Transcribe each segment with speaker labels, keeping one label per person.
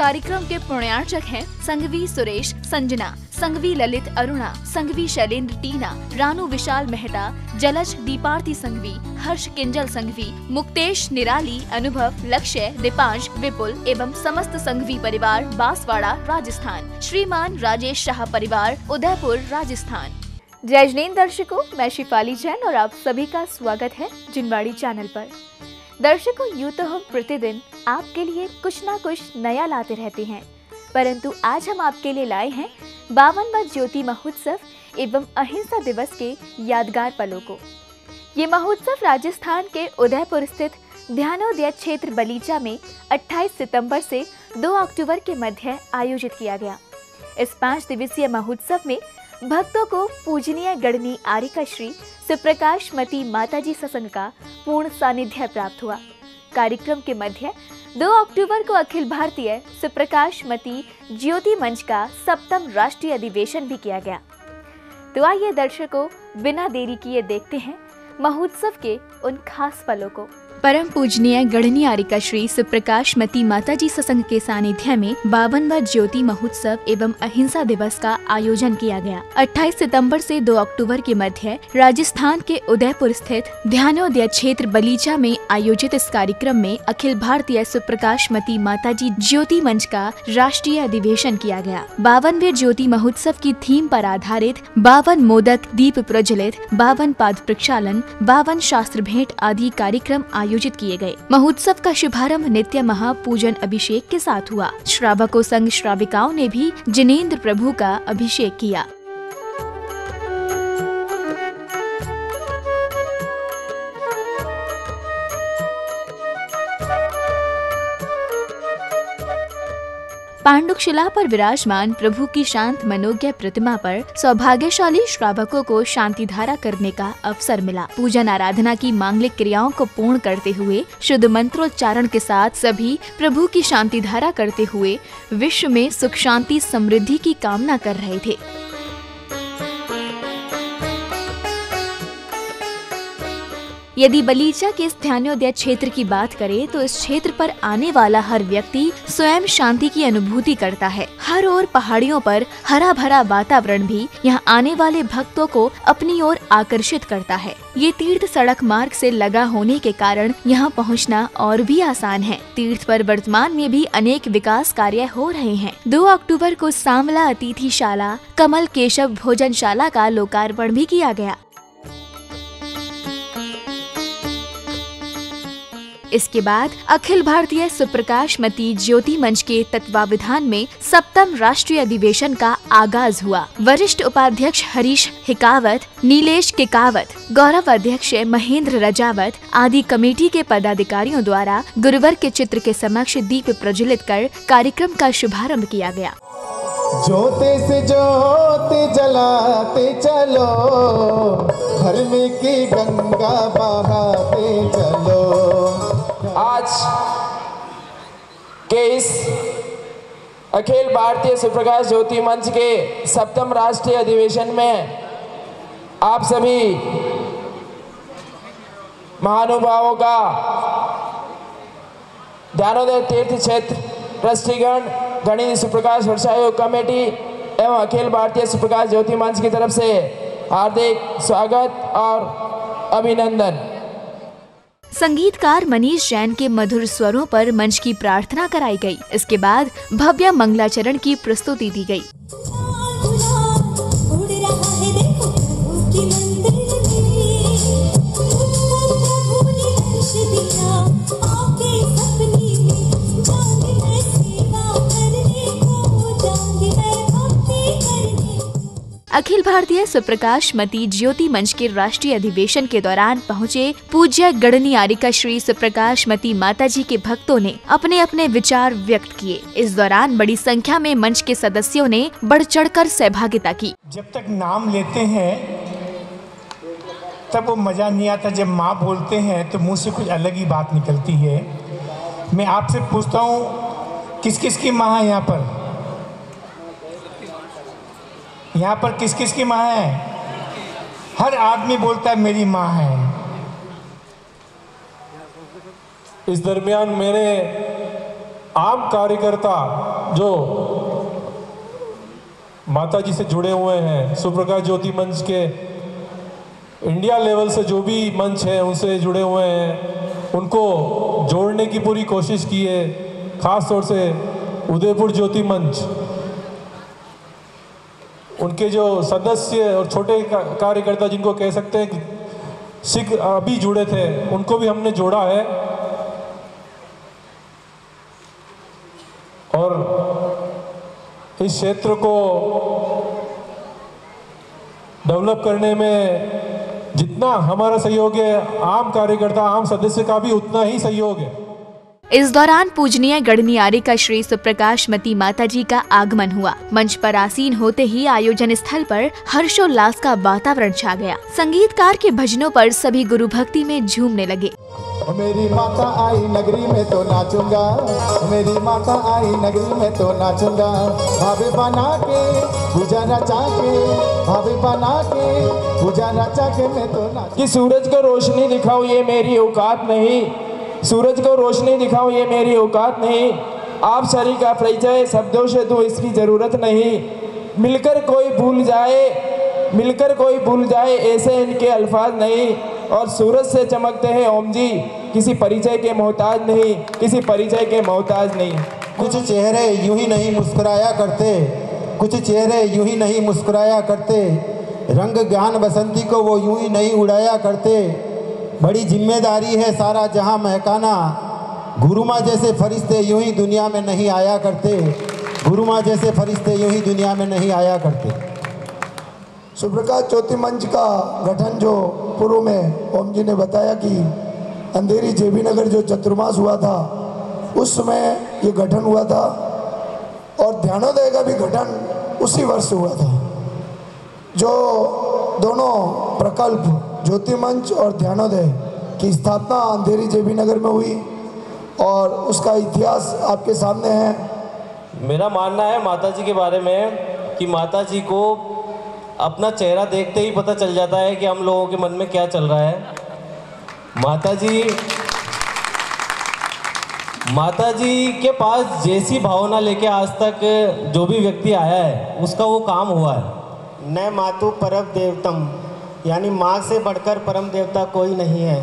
Speaker 1: कार्यक्रम के पुण्यार्चक हैं संघवी सुरेश संजना, संघवी ललित अरुणा, संघवी शैलेंद्र टीना, रानू विशाल मेहता, जलज दीपार्थी संघवी, हर्ष किंजल संघवी, मुक्तेश निराली, अनुभव, लक्ष्य, दीपांश, विपुल एवं समस्त संघवी परिवार बांसवाड़ा राजस्थान, श्रीमान राजेश शाह परिवार उदयपुर राजस्थान। जय जिनेंद्र दर्शकों, मैं शिफाली जैन और आप सभी का स्वागत है जिनवाड़ी चैनल पर। दर्शकों, यूँ तो हम प्रतिदिन आपके लिए कुछ ना कुछ नया लाते रहते हैं, परंतु आज हम आपके लिए लाए हैं 52वां ज्योति महोत्सव एवं अहिंसा दिवस के यादगार पलों को। ये महोत्सव राजस्थान के उदयपुर स्थित ध्यानोदय क्षेत्र बलीचा में 28 सितंबर से 2 अक्टूबर के मध्य आयोजित किया गया। इस 5 दिवसीय महोत्सव में भक्तों को पूजनीय गढ़नी आरिका श्री सुप्रकाशमती माताजी सत्संग का पूर्ण सानिध्य प्राप्त हुआ। कार्यक्रम के मध्य 2 अक्टूबर को अखिल भारतीय सुप्रकाशमती ज्योति मंच का 7वां राष्ट्रीय अधिवेशन भी किया गया। तो आइए दर्शकों, बिना देरी किए देखते हैं महोत्सव के उन खास पलों को। परम पूजनीय गढ़नी आरिका श्री सुप्रकाशमती माताजी सत्संग के सानिध्य में 52वां ज्योति महोत्सव एवं अहिंसा दिवस का आयोजन किया गया। 28 सितंबर से 2 अक्टूबर के मध्य राजस्थान के उदयपुर स्थित ध्यानोदय क्षेत्र बलीचा में आयोजित इस कार्यक्रम में अखिल भारतीय सुप्रकाशमती माताजी ज्योति मंच का राष्ट्रीय अधिवेशन किया गया। 52वें ज्योति महोत्सव की थीम पर आधारित 52 मोदक दीप प्रज्वलित, 52 पाद प्रक्षालन, 52 शास्त्र भेंट आदि कार्यक्रम आयोजित किए गए। महोत्सव का शुभारंभ नित्य महापूजन अभिषेक के साथ हुआ। श्रावकों संग श्राविकाओं ने भी जिनेंद्र प्रभु का अभिषेक किया। पांडुशिला पर विराजमान प्रभु की शांत मनोज्ञ प्रतिमा पर सौभाग्यशाली श्रावकों को शांति धारा करने का अवसर मिला। पूजन आराधना की मांगलिक क्रियाओं को पूर्ण करते हुए शुद्ध मंत्रोच्चारण के साथ सभी प्रभु की शांति धारा करते हुए विश्व में सुख शांति समृद्धि की कामना कर रहे थे। यदि बलीचा के इस ध्यानोदय क्षेत्र की बात करें तो इस क्षेत्र पर आने वाला हर व्यक्ति स्वयं शांति की अनुभूति करता है। हर ओर पहाड़ियों पर हरा भरा वातावरण भी यहाँ आने वाले भक्तों को अपनी ओर आकर्षित करता है। ये तीर्थ सड़क मार्ग से लगा होने के कारण यहाँ पहुँचना और भी आसान है। तीर्थ पर वर्तमान में भी अनेक विकास कार्य हो रहे हैं। 2 अक्टूबर को सांवला अतिथिशाला, कमल केशव भोजनशाला का लोकार्पण भी किया गया। इसके बाद अखिल भारतीय सुप्रकाशमती ज्योति मंच के तत्वावधान में 7वां राष्ट्रीय अधिवेशन का आगाज हुआ। वरिष्ठ उपाध्यक्ष हरीश हिकावत, नीलेश किकावत, गौरव अध्यक्ष महेंद्र रजावत आदि कमेटी के पदाधिकारियों द्वारा गुरुवर के चित्र के समक्ष दीप प्रज्वलित कर कार्यक्रम का शुभारंभ किया गया।
Speaker 2: ज्योति से ज्योति जलाते चलो, धर्म की गंगा बहाते चलो।
Speaker 3: आज के इस अखिल भारतीय सुप्रकाश ज्योति मंच के 7वें राष्ट्रीय अधिवेशन में आप सभी महानुभावों का, ध्यानोदय तीर्थ क्षेत्र ट्रस्टीगण, गणित सुप्रकाश वर्षायोग कमेटी एवं अखिल भारतीय सुप्रकाश ज्योति मंच की तरफ से हार्दिक स्वागत और अभिनंदन।
Speaker 1: संगीतकार मनीष जैन के मधुर स्वरों पर मंच की प्रार्थना कराई गई। इसके बाद भव्य मंगलाचरण की प्रस्तुति दी गई। अखिल भारतीय सुप्रकाशमती ज्योति मंच के राष्ट्रीय अधिवेशन के दौरान पहुंचे पूज्य गढ़नी आरिका श्री सुप्रकाशमती माताजी के भक्तों ने अपने अपने विचार व्यक्त किए। इस दौरान बड़ी संख्या में मंच के सदस्यों ने बढ़ चढ़कर सहभागिता की।
Speaker 2: जब तक नाम लेते हैं तब वो मजा नहीं आता। जब माँ बोलते हैं तो मुंह से कुछ अलग ही बात निकलती है। मैं आपसे पूछता हूँ, किस किस की माँ है यहाँ पर? यहाँ पर किस किस की माँ है? हर आदमी बोलता है मेरी माँ है।
Speaker 4: इस दरमियान मेरे आम कार्यकर्ता जो माता जी से जुड़े हुए हैं, सुप्रकाश ज्योति मंच के इंडिया लेवल से जो भी मंच है उनसे जुड़े हुए हैं, उनको जोड़ने की पूरी कोशिश की है। ख़ास तौर से उदयपुर ज्योति मंच, उनके जो सदस्य और छोटे कार्यकर्ता जिनको कह सकते हैं कि सिख अभी जुड़े थे, उनको भी हमने जोड़ा है। और इस क्षेत्र को डेवलप करने में जितना हमारा सहयोग है, आम कार्यकर्ता, आम सदस्य का भी उतना ही सहयोग है।
Speaker 1: इस दौरान पूजनीय गढ़नियारी का श्री सुप्रकाशमती माता जी का आगमन हुआ। मंच पर आसीन होते ही आयोजन स्थल पर हर्षोल्लास का वातावरण छा गया। संगीतकार के भजनों पर सभी गुरु भक्ति में झूमने लगे।
Speaker 5: मेरी माता आई नगरी में तो नाचूंगा, मेरी माता आई नगरी में तो नाचूंगा, भावे बना के पूजा रचा के, भावे बना के पूजा रचा के मैं तो नाच।
Speaker 3: कि सूरज को रोशनी दिखाऊं ये मेरी औकात नहीं, सूरज को रोशनी दिखाऊं ये मेरी औकात नहीं, आप सरी का परिचय शब्दों से दूं इसकी ज़रूरत नहीं, मिलकर कोई भूल जाए, मिलकर कोई भूल जाए ऐसे इनके अल्फाज नहीं, और सूरज से चमकते हैं ओम जी, किसी परिचय के मोहताज नहीं, किसी परिचय के मोहताज नहीं।
Speaker 5: कुछ चेहरे यूं ही नहीं मुस्कुराया करते, कुछ चेहरे यूं ही नहीं मुस्कुराया करते, रंग ज्ञान बसंती को वो यूं ही नहीं उड़ाया करते, बड़ी जिम्मेदारी है सारा जहां महकाना, गुरु माँ जैसे फरिश्ते यूं ही दुनिया में नहीं आया करते, गुरु माँ जैसे फरिश्ते यूं ही दुनिया में नहीं आया करते।
Speaker 6: सुप्रकाश ज्योति मंच का गठन जो पूर्व में ओम जी ने बताया कि अंधेरी जेबी नगर जो चतुर्मास हुआ था उस समय ये गठन हुआ था, और ध्यानोदय का भी गठन उसी वर्ष हुआ था। जो दोनों प्रकल्प ज्योति मंच और ध्यानोदय की स्थापना अंधेरी जेबी नगर में हुई, और उसका इतिहास आपके सामने है।
Speaker 7: मेरा मानना है माता जी के बारे में कि माता जी को अपना चेहरा देखते ही पता चल जाता है कि हम लोगों के मन में क्या चल रहा है। माता जी के पास जैसी भावना लेके आज तक जो भी व्यक्ति आया है उसका वो काम हुआ है।
Speaker 8: न मातु परम देवतम, यानी माँ से बढ़कर परम देवता कोई नहीं है।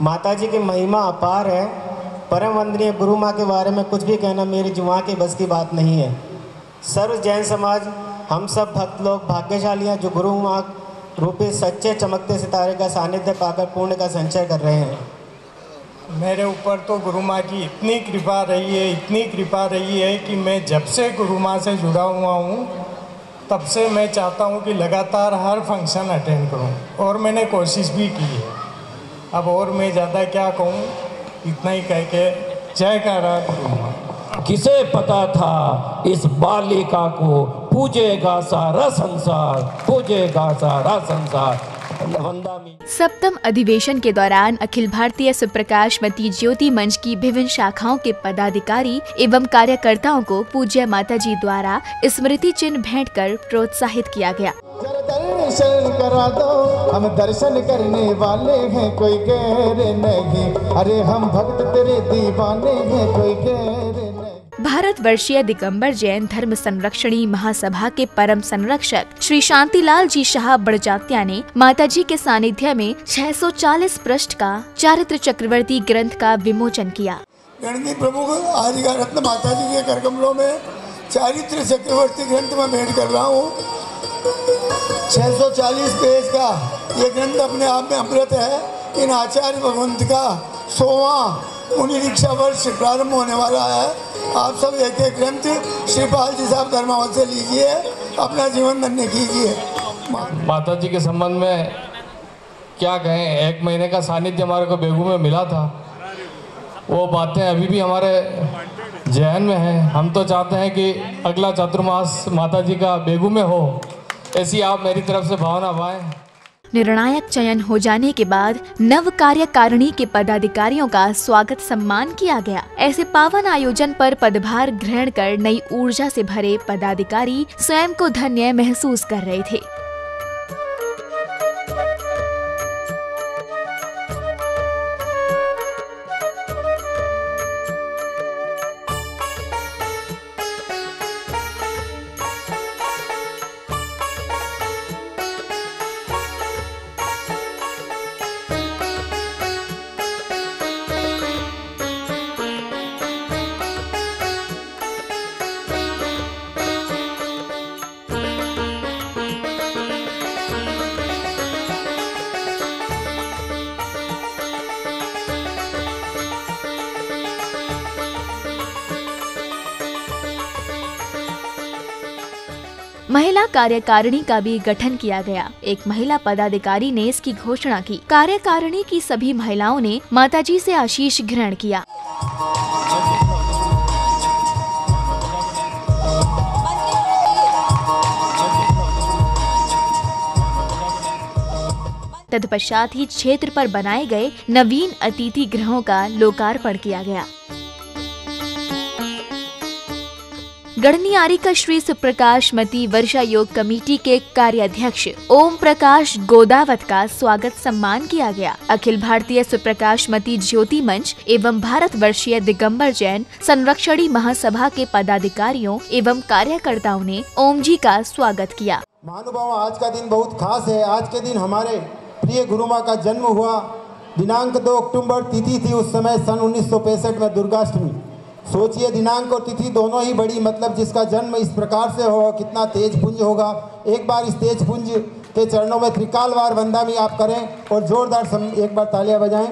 Speaker 8: माता जी की महिमा अपार है। परम वंदनीय गुरु माँ के बारे में कुछ भी कहना मेरी जुबान के बस की बात नहीं है। सर्व जैन समाज, हम सब भक्त लोग भाग्यशाली हैं जो गुरु माँ रूपी सच्चे चमकते सितारे का सानिध्य पाकर पुण्य का संचय कर रहे हैं।
Speaker 2: मेरे ऊपर तो गुरु माँ की इतनी कृपा रही है, इतनी कृपा रही है कि मैं जब से गुरु माँ से जुड़ा हुआ हूँ तब से मैं चाहता हूँ कि लगातार हर फंक्शन अटेंड करूँ, और मैंने कोशिश भी की है। अब और मैं ज़्यादा क्या कहूँ, इतना ही कह के जयकारा गुरु माँ।
Speaker 9: किसे पता था इस बालिका को पूजेगा सारा संसार, पूजेगा सारा संसार।
Speaker 1: सप्तम अधिवेशन के दौरान अखिल भारतीय सुप्रकाशमती ज्योति मंच की विभिन्न शाखाओं के पदाधिकारी एवं कार्यकर्ताओं को पूज्य माता जी द्वारा स्मृति चिन्ह भेंट कर प्रोत्साहित किया गया।
Speaker 5: दर्शन करा दो, हम दर्शन करने वाले हैं, कोई गैर नहीं, अरे हम भक्त तेरे दीवाने हैं, कोई गैर नहीं।
Speaker 1: भारतवर्षीय दिगंबर जैन धर्म संरक्षणी महासभा के परम संरक्षक श्री शांतिलाल जी शाह बड़जात्या ने माता जी के सानिध्य में 640 पृष्ठ का चारित्र चक्रवर्ती ग्रंथ का विमोचन किया।
Speaker 6: गणनी प्रमुख आदिका रत्न माता जी के करकमलों में चारित्र चक्रवर्ती ग्रंथ में भेंट कर रहा हूँ। 640 पेज का ये ग्रंथ अपने आप में अमृत है। इन आचार्य भगवंत का 100वां मुनि दीक्षा वर्ष प्रारंभ होने वाला है। आप सब एक एक ग्रंथ श्रीपाल जी साहब धर्मावत से लीजिए, अपना जीवन धन्य कीजिए।
Speaker 4: माता जी के संबंध में क्या कहें, 1 महीने का सानिध्य हमारे को बेगू में मिला था, वो बातें अभी भी हमारे जहन में हैं। हम तो चाहते हैं कि अगला चातुर्मास माता जी का बेगू में हो, ऐसी आप मेरी तरफ से भावना पाएं।
Speaker 1: निर्णायक चयन हो जाने के बाद नव कार्यकारिणी के पदाधिकारियों का स्वागत सम्मान किया गया। ऐसे पावन आयोजन पर पदभार ग्रहण कर नई ऊर्जा से भरे पदाधिकारी स्वयं को धन्य महसूस कर रहे थे। महिला कार्यकारिणी का भी गठन किया गया। एक महिला पदाधिकारी ने इसकी घोषणा की। कार्यकारिणी की सभी महिलाओं ने माताजी से आशीष ग्रहण किया। तत्पश्चात ही क्षेत्र पर बनाए गए नवीन अतिथि गृहों का लोकार्पण किया गया। गढ़नी आरिका श्री सुप्रकाशमती वर्षा योग कमेटी के कार्याध्यक्ष ओम प्रकाश गोदावत का स्वागत सम्मान किया गया। अखिल भारतीय सुप्रकाशमती ज्योति मंच एवं भारत वर्षीय दिगंबर जैन संरक्षणी महासभा के पदाधिकारियों एवं कार्यकर्ताओं ने ओम जी का स्वागत किया।
Speaker 5: महानुभाव, आज का दिन बहुत खास है। आज के दिन हमारे प्रिय गुरु माँ का जन्म हुआ। दिनांक 2 अक्टूबर तिथि थी उस समय सन 1965 में दुर्गाष्टमी। सोचिए, दिनांक और तिथि दोनों ही बड़ी, मतलब जिसका जन्म इस प्रकार से हो कितना तेज पुंज होगा। एक बार इस तेज पुंज के चरणों में त्रिकाल बार वंदना आप करें और जोरदार एक बार तालियां बजाएं।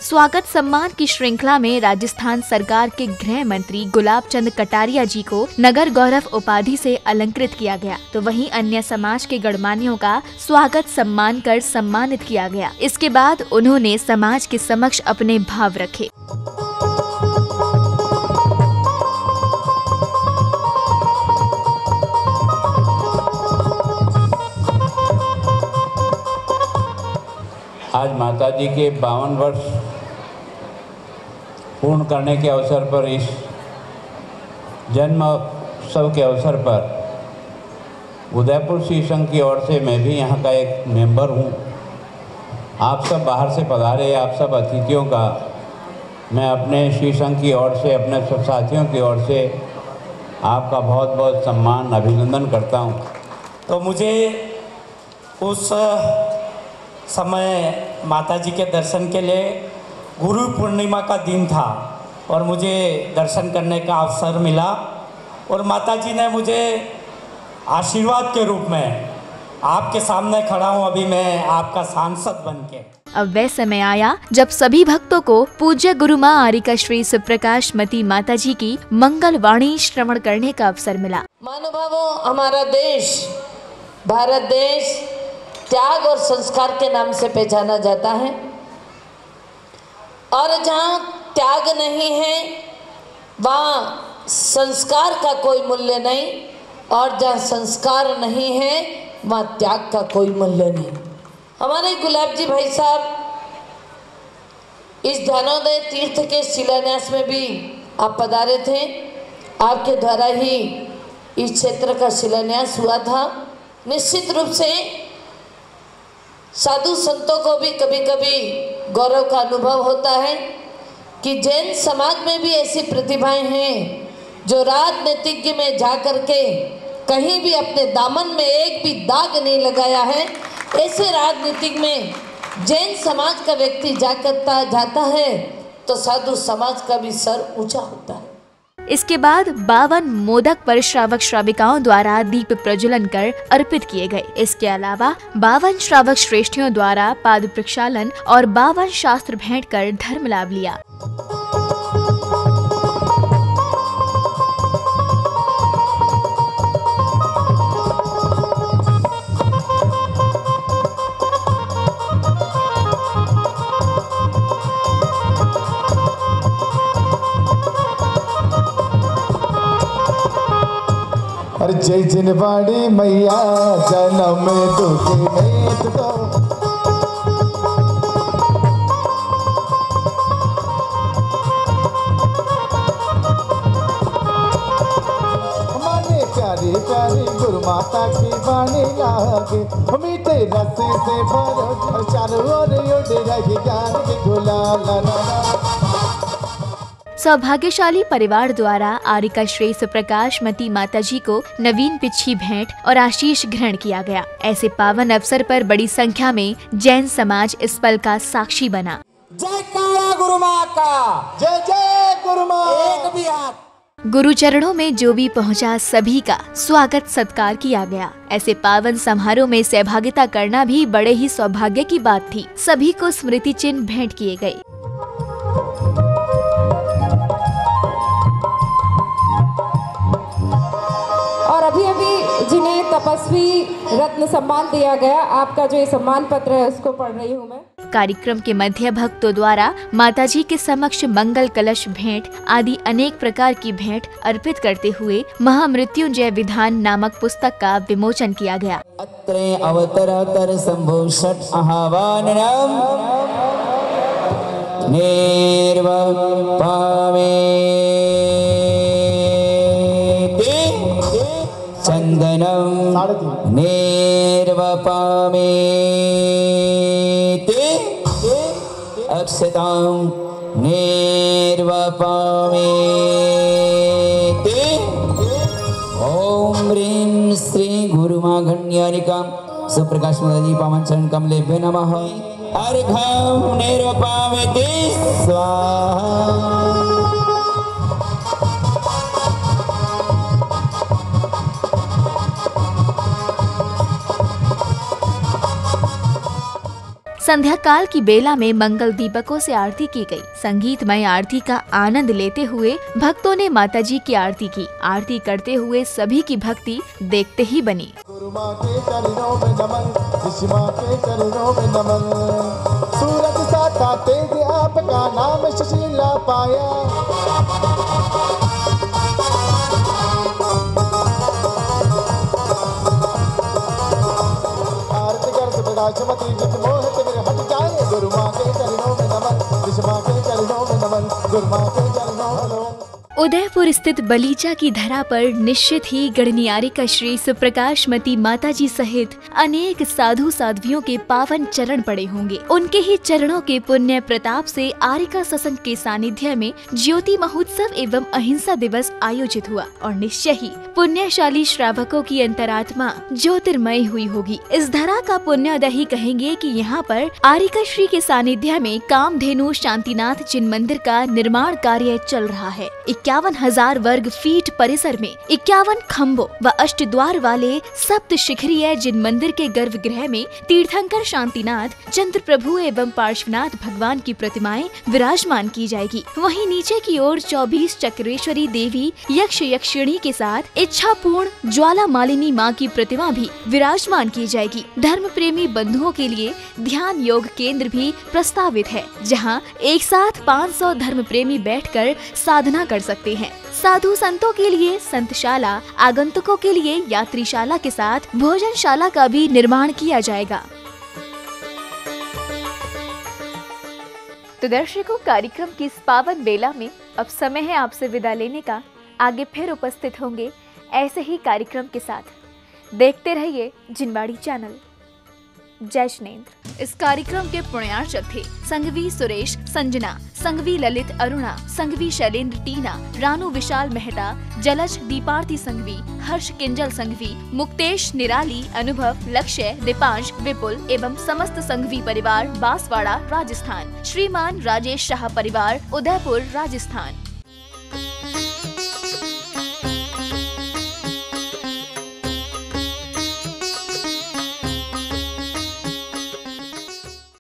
Speaker 1: स्वागत सम्मान की श्रृंखला में राजस्थान सरकार के गृह मंत्री गुलाब चंद कटारिया जी को नगर गौरव उपाधि से अलंकृत किया गया, तो वहीं अन्य समाज के गणमान्यों का स्वागत सम्मान कर सम्मानित किया गया। इसके बाद उन्होंने समाज के समक्ष अपने भाव रखे।
Speaker 10: आज माताजी के 52 वर्ष पूर्ण करने के अवसर पर, इस जन्म उत्सव के अवसर पर उदयपुर श्री संघ की ओर से मैं भी यहाँ का एक मेंबर हूँ। आप सब बाहर से पधारे, आप सब अतिथियों का मैं अपने श्री संघ की ओर से, अपने सब साथियों की ओर से आपका बहुत बहुत सम्मान, अभिनंदन करता हूँ।
Speaker 11: तो मुझे उस समय माताजी के दर्शन के लिए, गुरु पूर्णिमा का दिन था और मुझे दर्शन करने का अवसर मिला और माताजी ने मुझे आशीर्वाद के रूप में आपके सामने खड़ा हूँ अभी मैं आपका सांसद बनके।
Speaker 1: अब वह समय आया जब सभी भक्तों को पूज्य गुरु माँ आरिका श्री सुप्रकाशमती माताजी की मंगल वाणी श्रवण करने का अवसर मिला।
Speaker 12: महानुभावों, हमारा देश, भारत देश त्याग और संस्कार के नाम से पहचाना जाता है और जहाँ त्याग नहीं है वहाँ संस्कार का कोई मूल्य नहीं और जहाँ संस्कार नहीं है वहाँ त्याग का कोई मूल्य नहीं। हमारे गुलाब जी भाई साहब इस ध्यानोदय तीर्थ के शिलान्यास में भी आप पधारे थे। आपके द्वारा ही इस क्षेत्र का शिलान्यास हुआ था। निश्चित रूप से साधु संतों को भी कभी कभी गौरव का अनुभव होता है कि जैन समाज में भी ऐसी प्रतिभाएं हैं जो राजनीतिज्ञ में जा कर के कहीं भी अपने दामन में एक भी दाग नहीं लगाया है। ऐसे राजनीतिक में जैन समाज का व्यक्ति जाता है तो साधु समाज का भी सर ऊंचा होता है।
Speaker 1: इसके बाद 52 मोदक पर श्रावक श्राविकाओं द्वारा दीप प्रज्वलन कर अर्पित किए गए। इसके अलावा 52 श्रावक श्रेष्ठियों द्वारा पाद प्रक्षालन और 52 शास्त्र भेंट कर धर्म लाभ लिया।
Speaker 5: अरे जय जिनवाड़ी मैया जन्म दुखी मेट दो, माने प्यारी प्यारी गुरु माता की वाणी लागे, मीठे रस से भरो चारों ओर उड़ रही ज्ञान की गुलाल।
Speaker 1: सौभाग्यशाली परिवार द्वारा आरिका श्री सुप्रकाशमती माताजी को नवीन पिच्छी भेंट और आशीष ग्रहण किया गया। ऐसे पावन अवसर पर बड़ी संख्या में जैन समाज इस पल का साक्षी बना।
Speaker 12: जय काला गुरु माँ का,
Speaker 5: जय जय गुरु माँ।
Speaker 12: एक भी हाथ।
Speaker 1: गुरु चरणों में जो भी पहुंचा सभी का स्वागत सत्कार किया गया। ऐसे पावन समारोह में सहभागिता करना भी बड़े ही सौभाग्य की बात थी। सभी को स्मृति चिन्ह भेंट किए गए।
Speaker 13: तपस्वी रत्न सम्मान दिया गया। आपका जो ये सम्मान पत्र है उसको पढ़ रही हूँ मैं।
Speaker 1: कार्यक्रम के मध्य भक्तों द्वारा माताजी के समक्ष मंगल कलश भेंट आदि अनेक प्रकार की भेंट अर्पित करते हुए महामृत्युंजय विधान नामक पुस्तक का विमोचन किया गया।
Speaker 3: अत्रे अवतरतर शंभो षट् आह्वानम् चंदनम निर्वपामेति अक्षतां निर्वपामेति ओम ह्रीं श्री गुरुमाघण्यानिकां सुप्रकाशमयी पावन चरण कमलेभ्यो नमः। अर्घं निर्वपामेति स्वाहा।
Speaker 1: संध्या काल की बेला में मंगल दीपकों से आरती की गई। संगीतमय आरती का आनंद लेते हुए भक्तों ने माताजी की आरती की। आरती करते हुए सभी की भक्ति देखते ही बनी।
Speaker 14: गुरु माँ के चरणों में नमन, ऋषि माँ के चरणों में नमन। सूरज सा था तेज आपका नाम सुशीला पाया। आरती करत प्रकाशमती जित मोहित मेरे हट जाए। गुरु माँ के चरणों में नमन, ऋषि माँ के चरणों में नमन, गुरु माँ के चरणों में नमन।
Speaker 1: उदयपुर स्थित बलीचा की धरा पर निश्चित ही गढ़नियारिका श्री सुप्रकाशमती माताजी सहित अनेक साधु साध्वियों के पावन चरण पड़े होंगे। उनके ही चरणों के पुण्य प्रताप से आरिका सत्संग के सानिध्य में ज्योति महोत्सव एवं अहिंसा दिवस आयोजित हुआ और निश्चय ही पुण्यशाली श्रावकों की अंतरात्मा ज्योतिर्मय हुई होगी। इस धरा का पुण्योदय ही कहेंगे कि यहाँ पर आरिका श्री के सानिध्य में कामधेनु शांतिनाथ जिन मंदिर का निर्माण कार्य चल रहा है। 51,000 वर्ग फीट परिसर में 51 खम्भों व अष्टद्वार वाले सप्त शिखरीय जिन मंदिर के गर्भगृह में तीर्थंकर शांतिनाथ, चंद्र प्रभु एवं पार्श्वनाथ भगवान की प्रतिमाएं विराजमान की जाएगी। वहीं नीचे की ओर 24 चक्रेश्वरी देवी यक्ष यक्षिणी के साथ इच्छापूर्ण ज्वाला मालिनी माँ की प्रतिमा भी विराजमान की जाएगी। धर्म प्रेमी बंधुओं के लिए ध्यान योग केंद्र भी प्रस्तावित है, जहाँ एक साथ 500 धर्म प्रेमी बैठकर साधना कर सकते हैं। साधु संतों के लिए संतशाला, आगंतुकों के लिए यात्रीशाला के साथ भोजनशाला का भी निर्माण किया जाएगा। तो दर्शकों, कार्यक्रम की इस पावन बेला में अब समय है आपसे विदा लेने का। आगे फिर उपस्थित होंगे ऐसे ही कार्यक्रम के साथ। देखते रहिए जिनवाड़ी चैनल। जय जिनेंद्र। इस कार्यक्रम के पुण्यार्चक थे संघवी सुरेश संजना, संघवी ललित अरुणा, संघवी शैलेंद्र टीना, रानू विशाल मेहता, जलज दीपार्थी संघवी, हर्ष किंजल संघवी, मुक्तेश निराली, अनुभव, लक्ष्य, दीपांश, विपुल एवं समस्त संघवी परिवार बांसवाड़ा राजस्थान, श्रीमान राजेश शाह परिवार उदयपुर राजस्थान।